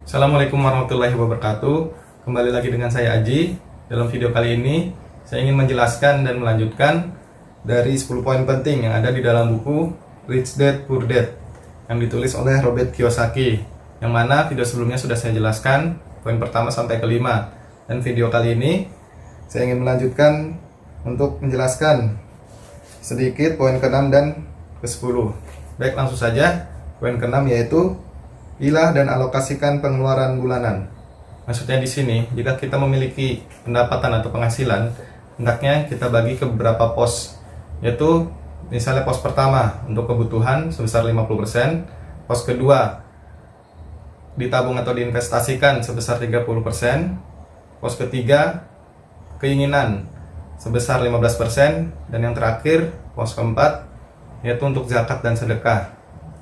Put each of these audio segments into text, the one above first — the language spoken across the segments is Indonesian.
Assalamualaikum warahmatullahi wabarakatuh. Kembali lagi dengan saya Aji. Dalam video kali ini saya ingin menjelaskan dan melanjutkan dari 10 poin penting yang ada di dalam buku Rich Dad Poor Dad yang ditulis oleh Robert Kiyosaki, yang mana video sebelumnya sudah saya jelaskan poin pertama sampai kelima. Dan video kali ini saya ingin melanjutkan untuk menjelaskan sedikit poin ke-6 dan ke-10. Baik, langsung saja. Poin ke-6 yaitu pilah dan alokasikan pengeluaran bulanan. Maksudnya di sini, jika kita memiliki pendapatan atau penghasilan, hendaknya kita bagi ke beberapa pos. Yaitu misalnya pos pertama untuk kebutuhan sebesar 50%, pos kedua ditabung atau diinvestasikan sebesar 30%, pos ketiga keinginan sebesar 15%, dan yang terakhir pos keempat yaitu untuk zakat dan sedekah.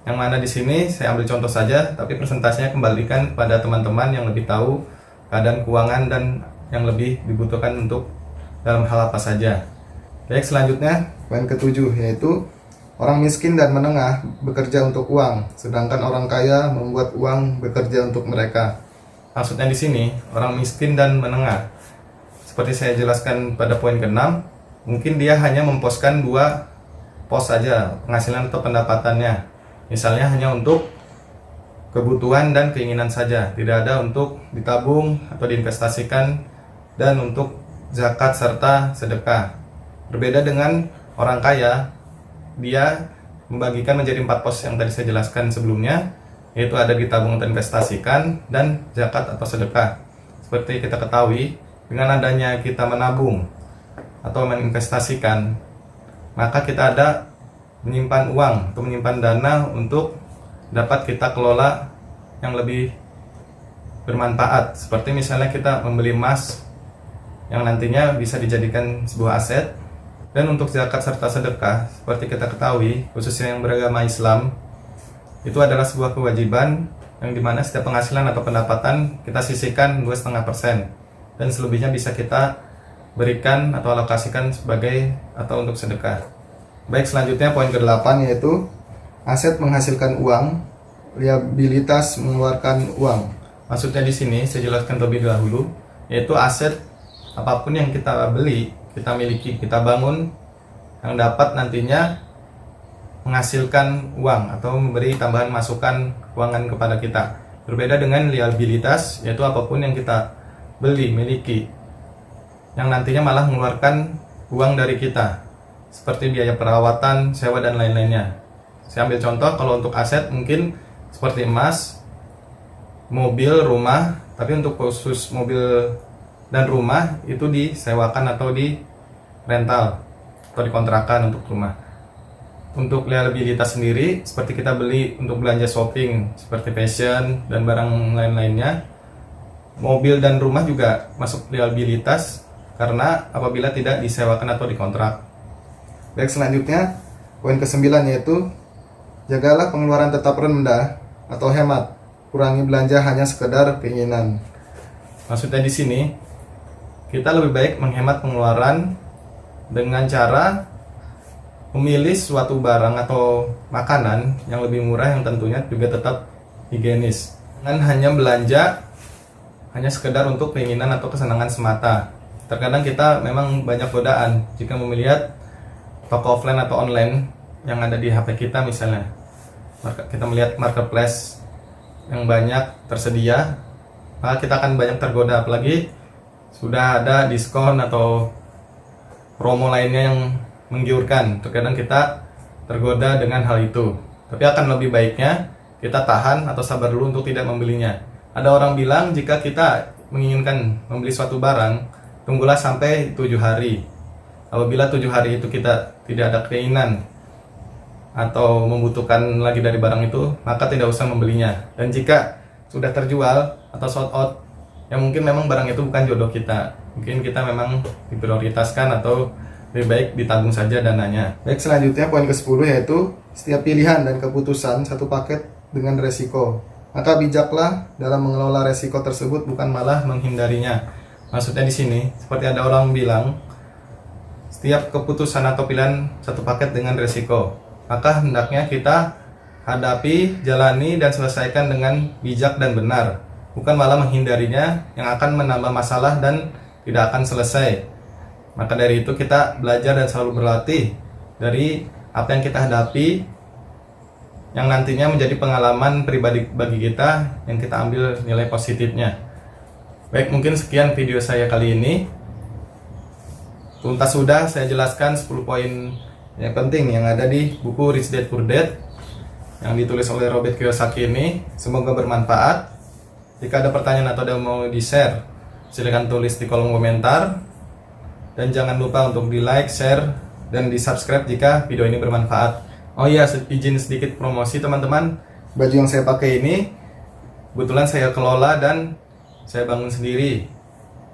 Yang mana di sini saya ambil contoh saja, tapi presentasinya kembalikan kepada teman-teman yang lebih tahu keadaan keuangan dan yang lebih dibutuhkan untuk dalam hal apa saja. Baik, selanjutnya poin ke-7 yaitu orang miskin dan menengah bekerja untuk uang, sedangkan orang kaya membuat uang bekerja untuk mereka. Maksudnya di sini orang miskin dan menengah, seperti saya jelaskan pada poin ke-6, mungkin dia hanya memposkan 2 pos saja penghasilan atau pendapatannya. Misalnya hanya untuk kebutuhan dan keinginan saja, tidak ada untuk ditabung atau diinvestasikan dan untuk zakat serta sedekah. Berbeda dengan orang kaya, dia membagikan menjadi 4 pos yang tadi saya jelaskan sebelumnya, yaitu ada ditabung atau investasikan dan zakat atau sedekah. Seperti kita ketahui, dengan adanya kita menabung atau menginvestasikan, maka kita ada menyimpan uang atau menyimpan dana untuk dapat kita kelola yang lebih bermanfaat. Seperti misalnya kita membeli emas yang nantinya bisa dijadikan sebuah aset. Dan untuk zakat serta sedekah, seperti kita ketahui, khususnya yang beragama Islam, itu adalah sebuah kewajiban yang dimana setiap penghasilan atau pendapatan kita sisihkan 2,5%, dan selebihnya bisa kita berikan atau alokasikan sebagai atau untuk sedekah. Baik, selanjutnya poin ke-8 yaitu aset menghasilkan uang, liabilitas mengeluarkan uang. Maksudnya di sini saya jelaskan terlebih dahulu, yaitu aset apapun yang kita beli, kita miliki, kita bangun yang dapat nantinya menghasilkan uang atau memberi tambahan masukan keuangan kepada kita. Berbeda dengan liabilitas, yaitu apapun yang kita beli, miliki, yang nantinya malah mengeluarkan uang dari kita, seperti biaya perawatan, sewa, dan lain-lainnya. Saya ambil contoh, kalau untuk aset mungkin seperti emas, mobil, rumah, tapi untuk khusus mobil dan rumah itu disewakan atau di rental atau dikontrakan untuk rumah. Untuk liabilitas sendiri, seperti kita beli untuk belanja shopping, seperti fashion dan barang lain-lainnya. Mobil dan rumah juga masuk liabilitas karena apabila tidak disewakan atau dikontrak. Baik, selanjutnya poin ke-9 yaitu jagalah pengeluaran tetap rendah atau hemat, kurangi belanja hanya sekedar keinginan. Maksudnya di sini kita lebih baik menghemat pengeluaran dengan cara memilih suatu barang atau makanan yang lebih murah yang tentunya juga tetap higienis. Dengan hanya belanja hanya sekedar untuk keinginan atau kesenangan semata. Terkadang kita memang banyak godaan jika melihat toko offline atau online yang ada di HP kita, misalnya kita melihat marketplace yang banyak tersedia, maka kita akan banyak tergoda, apalagi sudah ada diskon atau promo lainnya yang menggiurkan. Terkadang kita tergoda dengan hal itu, tapi akan lebih baiknya kita tahan atau sabar dulu untuk tidak membelinya. Ada orang bilang jika kita menginginkan membeli suatu barang, tunggulah sampai 7 hari. Apabila 7 hari itu kita tidak ada keinginan atau membutuhkan lagi dari barang itu, maka tidak usah membelinya. Dan jika sudah terjual atau sold out, ya mungkin memang barang itu bukan jodoh kita. Mungkin kita memang diprioritaskan atau lebih baik ditabung saja dananya. Baik, selanjutnya poin ke-10 yaitu setiap pilihan dan keputusan satu paket dengan resiko. Maka bijaklah dalam mengelola resiko tersebut, bukan malah menghindarinya. Maksudnya di sini seperti ada orang bilang, setiap keputusan atau pilihan satu paket dengan resiko, maka hendaknya kita hadapi, jalani, dan selesaikan dengan bijak dan benar. bukan malah menghindarinya yang akan menambah masalah dan tidak akan selesai. Maka dari itu kita belajar dan selalu berlatih dari apa yang kita hadapi, yang nantinya menjadi pengalaman pribadi bagi kita yang kita ambil nilai positifnya. Baik, mungkin sekian video saya kali ini. Tuntas sudah saya jelaskan 10 poin yang penting yang ada di buku Rich Dad Poor Dad yang ditulis oleh Robert Kiyosaki ini. Semoga bermanfaat. Jika ada pertanyaan atau ada mau di-share, silakan tulis di kolom komentar. Dan jangan lupa untuk di like, share, dan di subscribe jika video ini bermanfaat. Oh iya, izin sedikit promosi teman-teman. Baju yang saya pakai ini kebetulan saya kelola dan saya bangun sendiri.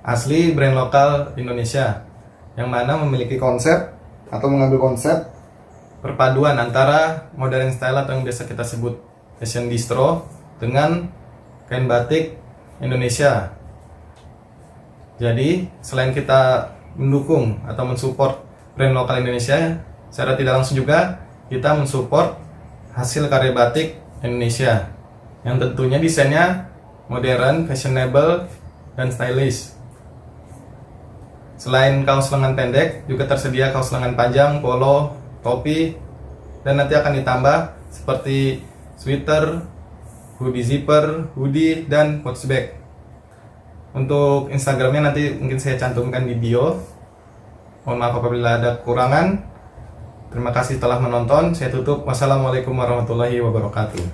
Asli brand lokal Indonesia, yang mana memiliki konsep atau mengambil konsep perpaduan antara modern style atau yang biasa kita sebut fashion distro dengan kain batik Indonesia. Jadi selain kita mendukung atau mensupport brand lokal Indonesia, secara tidak langsung juga kita mensupport hasil karya batik Indonesia yang tentunya desainnya modern, fashionable, dan stylish. Selain kaos lengan pendek, juga tersedia kaos lengan panjang, polo, topi, dan nanti akan ditambah seperti sweater, hoodie zipper, hoodie, dan pouch bag. Untuk Instagramnya nanti mungkin saya cantumkan di bio. Mohon maaf apabila ada kekurangan. Terima kasih telah menonton. Saya tutup. Wassalamualaikum warahmatullahi wabarakatuh.